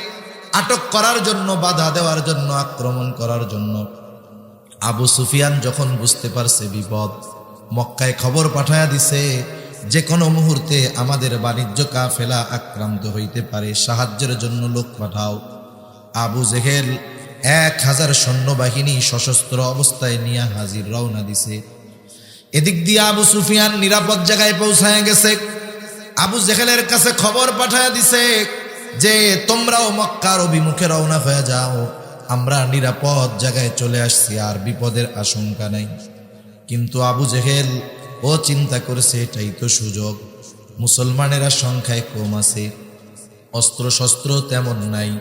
আটক করার জন্য, বাধা দেওয়ার জন্য, আক্রমণ করার জন্য। আবু সুফিয়ান যখন বুঝতে পারছে বিপদ, মক্কায় খবর পাঠায়া দিছে যে কোনো মুহূর্তে আমাদের বাণিজ্য কাফেলা আক্রান্ত হইতে পারে, সাহায্যের জন্য লোক পাঠাও। আবু জেহেল 1000 সৈন্যবাহিনী সশস্ত্র অবস্থায় নিয়ে হাজির রওনা দিছে। এদিক দিয়ে আবু সুফিয়ান নিরাপদ জায়গায় পৌঁছায় গেছে। আবু জেহেলের কাছে খবর পাঠায়া দিছে যে তোমরাও মক্কার অভিমুখে রওনা হয়ে যাও, আমরা নিরাপদ জায়গায় চলে আসছি, আর বিপদের আশঙ্কা নাই। কিন্তু আবু জেহেল ও চিন্তা করেছে এটাই তো সুযোগ, মুসলমানেরা সংখ্যায় কম আছে, অস্ত্র শস্ত্র তেমন নাই,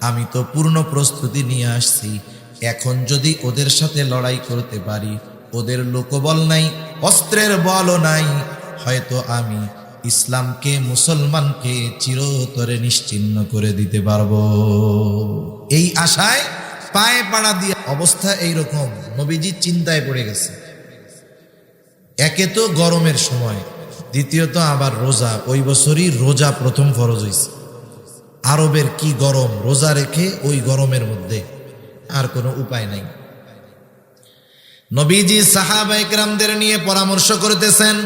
আমি তো পূর্ণ প্রস্তুতি নিয়ে আসছি, এখন যদি ওদের সাথে লড়াই করতে পারি, ওদের লোকবল নাই, অস্ত্রের বলও নাই, হয়তো আমি ইসলামকে, মুসলমানকে চিরতরে নিশ্চিহ্ন করে দিতে পারবো। এই আশায় পায়ে পাড়া দিয়ে অবস্থা এইরকম। নবীজি চিন্তায় পড়ে গেছে। একে তো গরমের সময়, দ্বিতীয়ত আবার রোজা, ওই বছরই রোজা প্রথম ফরজ হয়েছে। আরবের কি গরম, রোজা রেখে ওই গরমের মধ্যে আর কোনো উপায় নাই। নবীজি সাহাবায়ে কেরামদের নিয়ে পরামর্শ করতেছেন।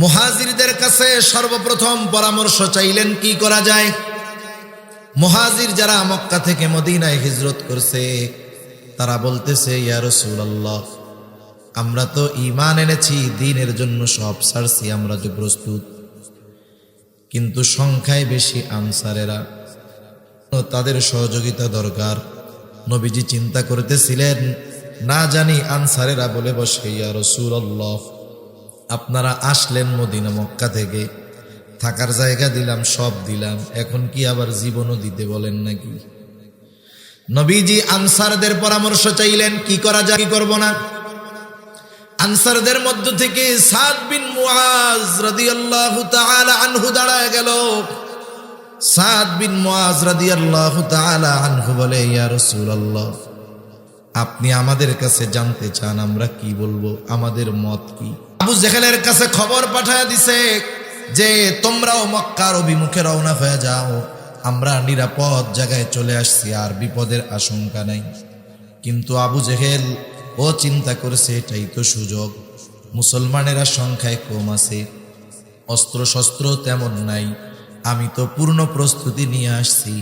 মুহাজিরদের কাছে সর্বপ্রথম পরামর্শ চাইলেন কি করা যায়। মুহাজির যারা মক্কা থেকে মদিনায় হিজরত করছে, তারা বলতেছে ইয়া রাসূলুল্লাহ, আমরা তো ঈমান এনেছি, দ্বীনের জন্য সব ছাড়ছি, আমরা যে প্রস্তুত, কিন্তু সংখ্যায় বেশি আনসারেরা, তাদের সহযোগিতা দরকার। নবীজি চিন্তা করতেছিলেন, না জানি আনসারেরা বলে বসে ইয়া রাসূলুল্লাহ, আপনারা আসলেন মদিনা মক্কা থেকে, থাকার জায়গা দিলাম, সব দিলাম, এখন কি আবার জীবনও দিতে বলেন নাকি? নবীজি আনসারদের পরামর্শ চাইলেন কি করা যায়, কি করব না। আনসারদের মধ্য থেকে সাদ বিন মুআজ রাদিয়াল্লাহু তাআলা আনহু দাঁড়ায় গেল। সাদ বিন মুআজ রাদিয়াল্লাহু তাআলা আনহু বলে ইয়া রাসূলুল্লাহ, আপনি আমাদের কাছে জানতে চান আমরা কি বলবো, আমাদের মত কি? আবু জেহেলের কাছে খবর পাঠায় দিছে যে তোমরাও মক্কার অভিমুখে রওনা হয়ে যাও, আমরা নিরাপদ জায়গায় চলে আসছি, আর বিপদের আশঙ্কা নাই। কিন্তু আবু জেহেল ও চিন্তা করেছে এটাই তো সুযোগ, মুসলমানেরা সংখ্যায় কম আছে, অস্ত্র শস্ত্র তেমন নাই, আমি তো পূর্ণ প্রস্তুতি নিয়ে আসছি,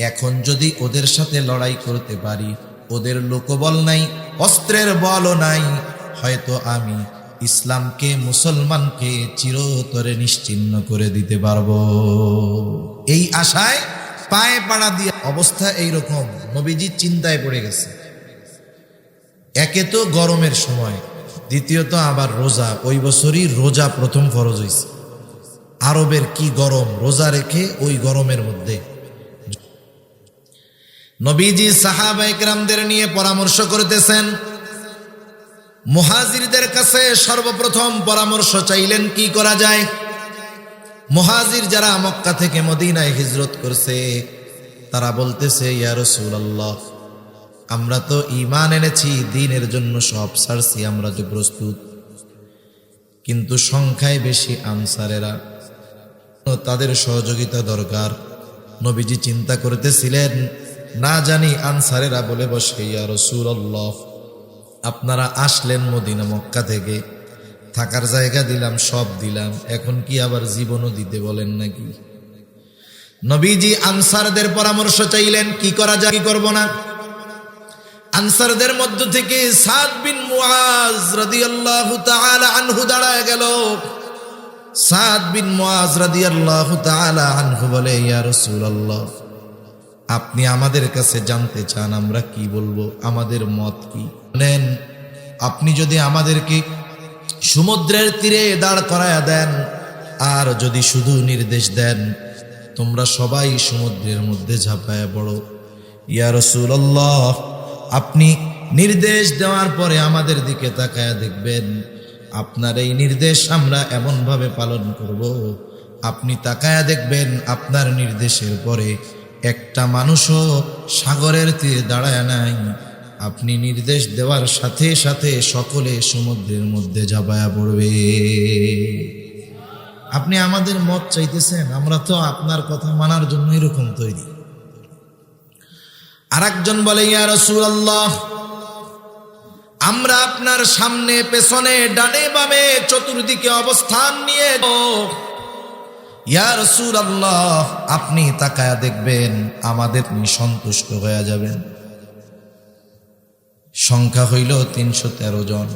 এখন যদি ওদের সাথে লড়াই করতে পারি, ওদের লোকবল নাই, অস্ত্রের বলও নাই, হয়তো আমি ইসলামকে মুসলমানকে চিরতরে নিশ্চিহ্ন করে দিতে পারবো। এই আশায় পায়ে পাড়া দিয়ে অবস্থা এইরকম, নবীজি চিন্তায় পড়ে গেছে। একে তো গরমের সময়, দ্বিতীয়ত আবার রোজা, ওই বছরই রোজা প্রথম ফরজ হয়েছে। আরবের কি গরম, রোজা রেখে ওই গরমের মধ্যে নবীজি সাহাবায়ে কেরামদের নিয়ে পরামর্শ করতেছেন। মুহাজিরদের কাছে সর্বপ্রথম পরামর্শ চাইলেন কি করা যায়। মুহাজির যারা মক্কা থেকে মদিনায় হিজরত করছে তারা বলতেছে, ইয়া রাসূলুল্লাহ, আমরা তো ঈমান এনেছি, দ্বীনের জন্য সব ছাড়ছি, আমরা তো প্রস্তুত, কিন্তু সংখ্যায় বেশি আনসারেরা, তাদের সহযোগিতা দরকার। নবীজি চিন্তা করতেছিলেন, না জানি আনসারেরা বলে বসে, ইয়া রাসূলুল্লাহ, আপনারা আসলেন মদিনা মক্কা থেকে, থাকার জায়গা দিলাম, সব দিলাম, এখন কি আবার জীবনও দিতে বলেন নাকি? নবীজি আনসারদের পরামর্শ চাইলেন কি করা যায়, কি করব না। আনসারদের মধ্য থেকে সাদ বিন মুআজ রাদিয়াল্লাহু তাআলা আনহু দাঁড়ায় গেল। সাদ বিন মুআজ রাদিয়াল্লাহু তাআলা আনহু বলে, ইয়া রাসূলুল্লাহ, আপনি আমাদের কাছে জানতে চান আমরা কি বলবো, আমাদের মত কি? বলেন, আপনি যদি আমাদেরকে সমুদ্রের তীরে দাঁড় করায়া দেন, আর যদি শুধু নির্দেশ দেন তোমরা সবাই সমুদ্রের মধ্যে ঝাঁপায়া পড়ো, ইয়া রাসূলুল্লাহ, আপনি নির্দেশ দেওয়ার পরে আমাদের দিকে তাকায়া দেখবেন, আপনার এই নির্দেশ আমরা এমনভাবে পালন করব, আপনি তাকায়া দেখবেন আপনার নির্দেশের পরে একটা মানুষও সাগরের তীরে দাঁড়ায় নাই, আপনি নির্দেশ দেওয়ার সাথে সাথে সকলে সমুদ্রের মধ্যে ঝাঁপায়া পড়বে। আপনি আমাদের মত চাইতেছেন, আমরা তো আপনার কথা মানার জন্য এরকম তৈরি। আরেকজন বলে, ইয়া রাসূলুল্লাহ, আমরা আপনার সামনে পেছনে ডানে বামে চতুর্দিকে অবস্থান নিয়ে, ইয়া রাসূলুল্লাহ, আপনি তাকায়া দেখবেন, আমাদের সন্তুষ্ট হয়ে যাবেন। সংখ্যা হইল ৩১৩ জন,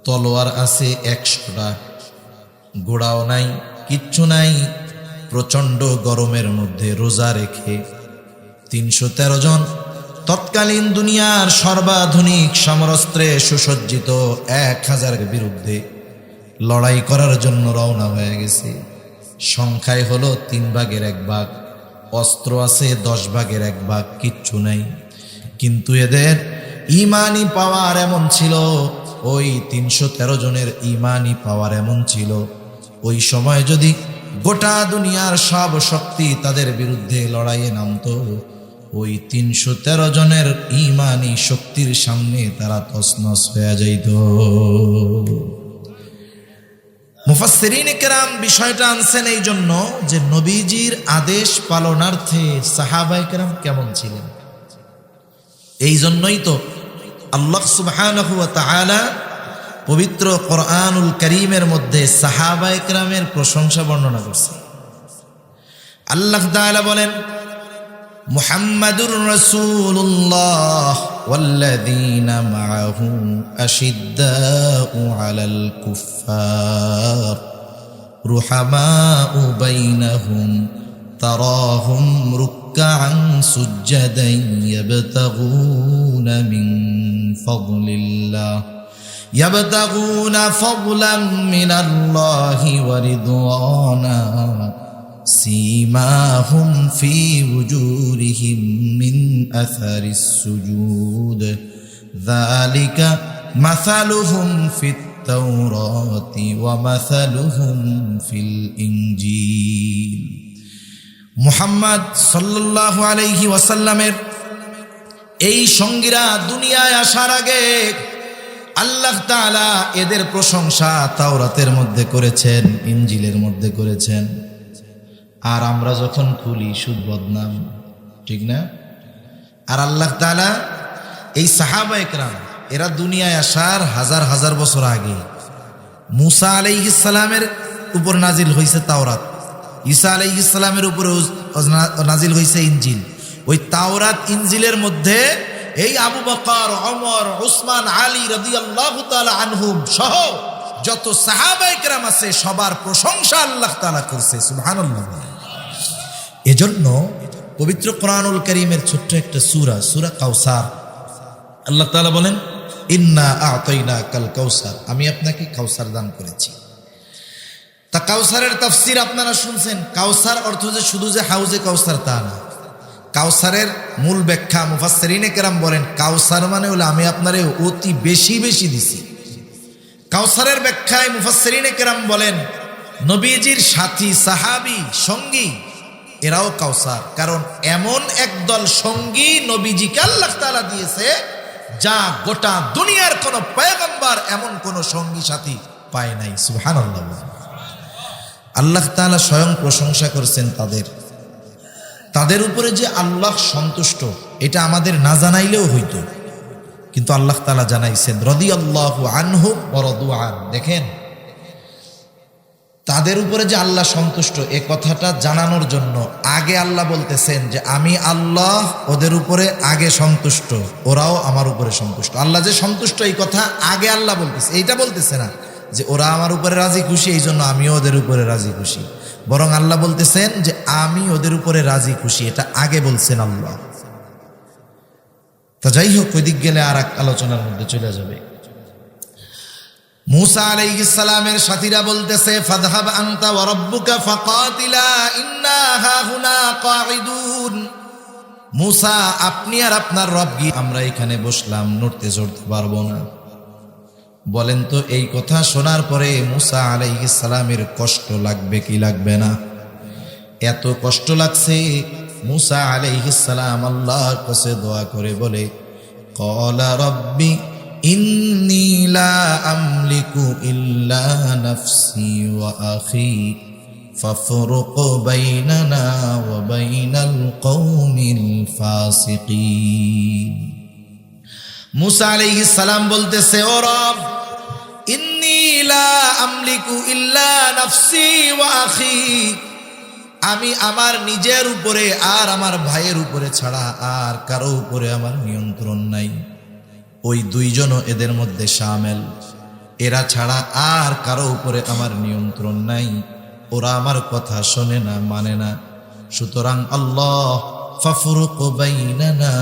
তলোয়ার আছে ১০০টা, ঘোড়াও নাই, কিচ্ছু নাই, প্রচন্ড গরমের মধ্যে রোজা রেখে ৩১৩ জন তৎকালীন দুনিয়ার সর্বাধুনিক সমরাস্ত্রে সুসজ্জিত ১০০০ বিরুদ্ধে লড়াই করার জন্য রওনা হয়ে গেছে। সংখ্যায় হলো ৩ ভাগের ১ ভাগ, অস্ত্র আছে ১০ ভাগের ১ ভাগ, কিচ্ছু নাই। কিন্তু এদের ইমানি পাওয়ার এমন ছিল, ওই ৩১৩ জনের ইমানি পাওয়ার এমন ছিল, ওই সময় যদি গোটা দুনিয়ার সব শক্তি তাদের বিরুদ্ধে লড়াইয়ে নামতো, ওই ৩১৩ জনের ইমানি শক্তির সামনে তারা তছনছ হয়ে যাইত। মুফাসসিরিনে কেরাম বিষয়টা আনছেন এই জন্য যে নবীজির আদেশ পালনার্থে সাহাবায়ে কেরাম কেমন ছিলেন। এই জন্যই তো আল্লাহ সুবহানাহু ওয়া তাআলা পবিত্র কোরআনুল কারীমের মধ্যে সাহাবায়ে কেরামের প্রশংসা বর্ণনা করছে। আল্লাহ তাআলা বলেন, মুহাম্মাদুর রাসূলুল্লাহ ওয়াল্লাযীনা মাআহু আশিদ্দাউ আলাল কুফফার রুহামাউ বাইনাহুম তারাহুম রুকআন সুজ্জাদান ইয়াবতাগুনা মিন ফাদলিল্লাহ يبتغون فضلا من الله ورضوانا سيماهم في وجوههم من أثر السجود ذلك مثلهم في التوراة ومثلهم في الإنجيل মুহাম্মদ সাল্লাল্লাহু আলাইহি ওয়াসাল্লামের এই সঙ্গীরা দুনিয়ায় আসার আগে আল্লাহ তাআলা এদের প্রশংসা তাওরাতের মধ্যে করেছেন, ইনজিলের মধ্যে করেছেন। আর আমরা যখন খুলি শুধু বদনাম, ঠিক না? আর আল্লাহ তাআলা এই সাহাবায়ে কেরাম এরা দুনিয়ায় আসার হাজার হাজার বছর আগে মুসা আলাইহিস সালামের উপর নাজিল হয়েছে তাওরাত, ঈসা আলাইহিস সালামের উপরে নাজিল হয়েছে ইনজিল। ওই তাওরাত ইনজিলের মধ্যে এই আবু বকর, ওমর, উসমান, আলী রাদিয়াল্লাহু তাআলা আনহুম সহ যত সাহাবায়ে কেরাম আছে সবার প্রশংসা আল্লাহ তাআলা করছে, সুবহানাল্লাহ। এজন্য পবিত্র কোরআনুল কারীমের ছোট্ট একটা সূরা, সূরা কাউসার, আল্লাহ তাআলা বলেন ইন্না আ'তাইনাকাল কাউসার, আমি আপনাকে কাউসার দান করেছি। তা কাউসারের তাফসীর আপনারা শুনছেন। কাউসার অর্থ যে শুধু যে হাউজে কাউসার তা না। কাউসারের মূল ব্যাখ্যা মুফাসসিরিনে কেরাম বলেন কাউসার মানে হলো আমি আপনারে অতি বেশি বেশি দিছি। কাউসারের ব্যাখ্যায় মুফাসসিরিনে কেরাম বলেন নবীজির সাথী, সাহাবী, সঙ্গী এরাও কাউসার। কারণ এমন একদল সঙ্গী নবীজিকে আল্লাহ তাআলা দিয়েছে যা গোটা দুনিয়ার কোন পয়গম্বর এমন কোন সঙ্গী সাথী পায় নাই, সুবহানাল্লাহ। আল্লাহ তাআলা স্বয়ং প্রশংসা করেছেন তাদের উপরে যে আল্লাহ সন্তুষ্ট, এটা আমাদের না জানাইলেও হইতো, কিন্তু আল্লাহ তাআলা জানাইছেন রাদিয়াল্লাহু আনহুম ওয়া রাদু আন। দেখেন তাদের উপরে যে আল্লাহ সন্তুষ্ট এ কথাটা জানানোর জন্য আগে আল্লাহ বলতেছেন যে আমি আল্লাহ ওদের উপরে আগে সন্তুষ্ট, ওরাও আমার উপরে সন্তুষ্ট। আল্লাহ যে সন্তুষ্ট এই কথা আগে আল্লাহ বলতেছে, এইটা বলতেছে না যে ওরা আমার উপরে রাজি খুশি এই জন্য আমিও ওদের উপরে রাজি খুশি, বরং আল্লাহ বলতেছেন যে আমি ওদের উপরে রাজি খুশি, এটা আগে বলছেন আল্লাহ। তা যাই হোক, ওই দিক গেলে আর এক আলোচনার মধ্যে চলে যাবে। মুসা আলাইহিস সালামের সাথীরা বলতেছে ফাযহাব আনতা ওয়া রাব্বুকা ফাকাতিলা ইন্না হাহুনা কাঈদুন। মুসা আপনি আর আপনার রব গিয়ে আমরা এখানে বসলাম, নড়তে চড়তে পারবো না। বলেন তো এই কথা শোনার পরে মুসা আলাইহিস সালামের কষ্ট লাগবে কি লাগবে না? এত কষ্ট লাগছে মুসা আলাইহিস সালাম আল্লাহর কাছে দোয়া করে বলে ক্বালা রাব্বি ইন্নী লা আমলিকু ইল্লা নাফসি ওয়া আখি ফাফরুক বাইনানা ওয়া বাইনাল কওমিল ফাসিকিন। মুসা আলাইহিস সালাম বলতেছে ও রব ইন্নী লা আমলিকু ইল্লা নাফসি ওয়া আখি, আমি আমার নিজের উপরে আর আমার ভাইয়ের উপরে ছাড়া আর কারো উপরে আমার নিয়ন্ত্রণ নাই। ওই দুইজনও এদের মধ্যে শামেল, এরা ছাড়া আর কারো উপরে আমার নিয়ন্ত্রণ নাই, ওরা আমার কথা শোনে না, মানে না। সুতরাং আল্লাহ ফাফরুক বাইনানা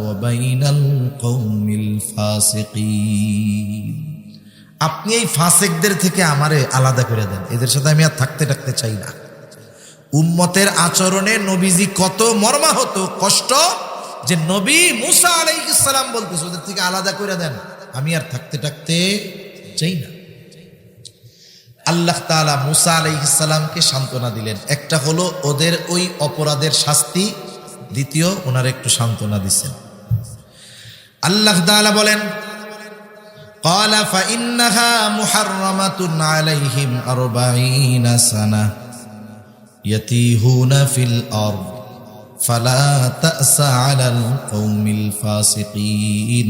ওয়া বাইনাল কওমিল ফাসিকিন, আপনি এই ফাসিকদের থেকে আমারে আলাদা করে দেন, এদের সাথে আমি আর থাকতে চাই না। উম্মতের আচরণে নবীজি কত মর্মাহত কষ্ট যে নবী মুসা আলাইহিস সালাম বলতেছে ওদের থেকে আলাদা করে দেন, আমি আর থাকতে চাই না। আল্লাহ তাআলা মুসা আলাইহিস সালামকে সান্ত্বনা দিলেন, একটা হলো ওদের ওই অপরাধের শাস্তি, দ্বিতীয় ওনার একটু সান্ত্বনা দিচ্ছেন। আল্লাহ তাআলা বলেন ক্বালা ফাইন্নাহা মুহাররামাতুন আলাইহিম 40 সানা ইয়াতিহুনা ফিল আরদ ফালা তা'সা আলাল কওমিল ফাসিকিন।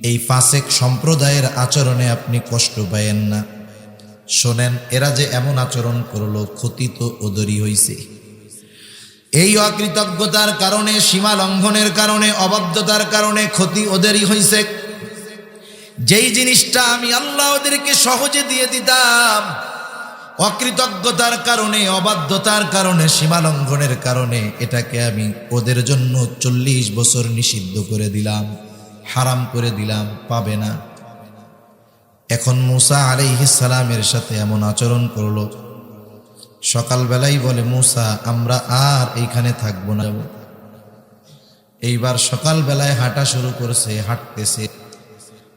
এই ফাসিক সম্প্রদায়ের আচরণে আপনি কষ্ট পায়েন না। শোনেন এরা যে এমন আচরণ করলো ক্ষতি তো ওদেরই হইছে। এই অকৃতজ্ঞতার কারণে, সীমা লঙ্ঘনের কারণে, অবাধ্যতার কারণে ক্ষতি ওদেরই হইছে। যেই জিনিসটা আমি আল্লাহ ওদেরকে সহজে দিয়ে দিতাম, অকৃতজ্ঞতার কারণে, অবাধ্যতার কারণে, সীমা লঙ্ঘনের কারণে এটাকে আমি ওদের জন্য 40 বছর নিষিদ্ধ করে দিলাম, হারাম করে দিলাম, পাবে না। এখন মুসা আলাইহিস সালামের সাথে এমন আচরণ করলো, সকালবেলাই বলে মুসা আমরা আর এইখানে থাকবো না। এইবার সকালবেলায় হাঁটা শুরু করেছে,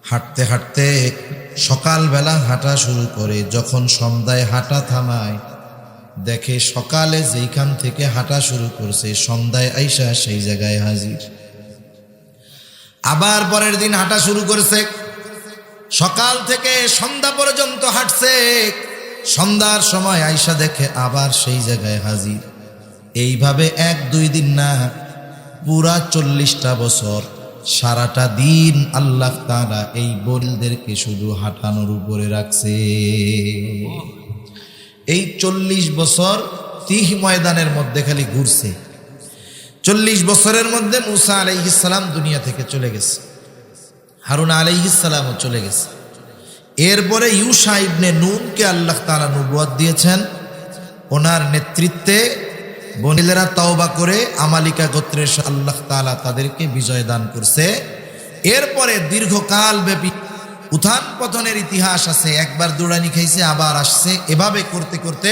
হাঁটতে হাঁটতে সকালবেলা হাঁটা শুরু করে, যখন সন্ধ্যায় হাঁটা থামায় দেখে সকালে যেইখান থেকে হাঁটা শুরু করছে সন্ধ্যায় আইসা সেই জায়গায় হাজির। আবার পরের দিন হাঁটা শুরু করেছে। সকাল থেকে সন্ধ্যা পর্যন্ত হাঁটছে। সন্ধ্যার সময় আয়েশা দেখে আবার সেই জায়গায় হাজির। এইভাবে 1-2 দিন না, পুরা 40টা বছর সারাটা দিন আল্লাহ তাআলা এই বলদেরকে শুধু হাঁটানোর উপরে রাখছে। এই 40 বছর তিহ ময়দানের মধ্যে খালি ঘুরছে। 40 বছরের মধ্যে মুসা আলাইহিস সালাম দুনিয়া থেকে চলে গেছে, হারুন আলাইহিস সালামও চলে গেছে। এরপরে ইউশা ইবনে নুনকে আল্লাহ তাআলা নবুয়ত দিয়েছেন। ওনার নেতৃত্বে বনীলেরা তওবা করে আমালিকা গোত্রের আল্লাহ তাআলা তাদেরকে বিজয় দান করছে। এরপরে দীর্ঘকাল ব্যাপী উত্থান পতনের ইতিহাস আছে। একবার দুড়ানি খাইছে, আবার আসছে। এভাবে করতে করতে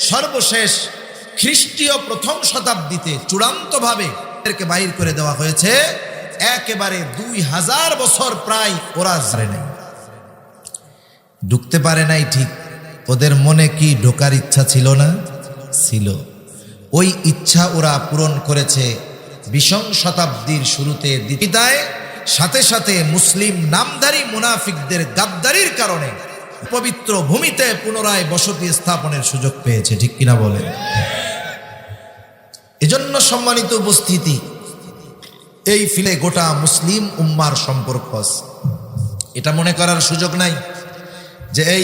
সর্বশেষ খ্রিস্টীয় প্রথম শতাব্দীতে চূড়ান্তভাবে এদেরকে বাহির করে দেওয়া হয়েছে। একেবারে 2000 বছর প্রায় ওরা জানে নাই, ঢুকতে পারে নাই। ঠিক ওদের মনে কি ঢোকার ইচ্ছা ছিল না? ছিল। ওই ইচ্ছা ওরা পূরণ করেছে 20 শতাব্দীর শুরুতে। দ্বিতীয়তায় সাথে সাথে মুসলিম নামধারী মুনাফিকদের গাদ্দারির কারণে পবিত্র ভূমিতে পুনরায় বসতি স্থাপনের সুযোগ পেয়েছে। ঠিক কিনা বলেন? এজন্য সম্মানিত উপস্থিতি, এই ফিলে গোটা মুসলিম উম্মার সম্পর্ক। এটা মনে করার সুযোগ নাই যে এই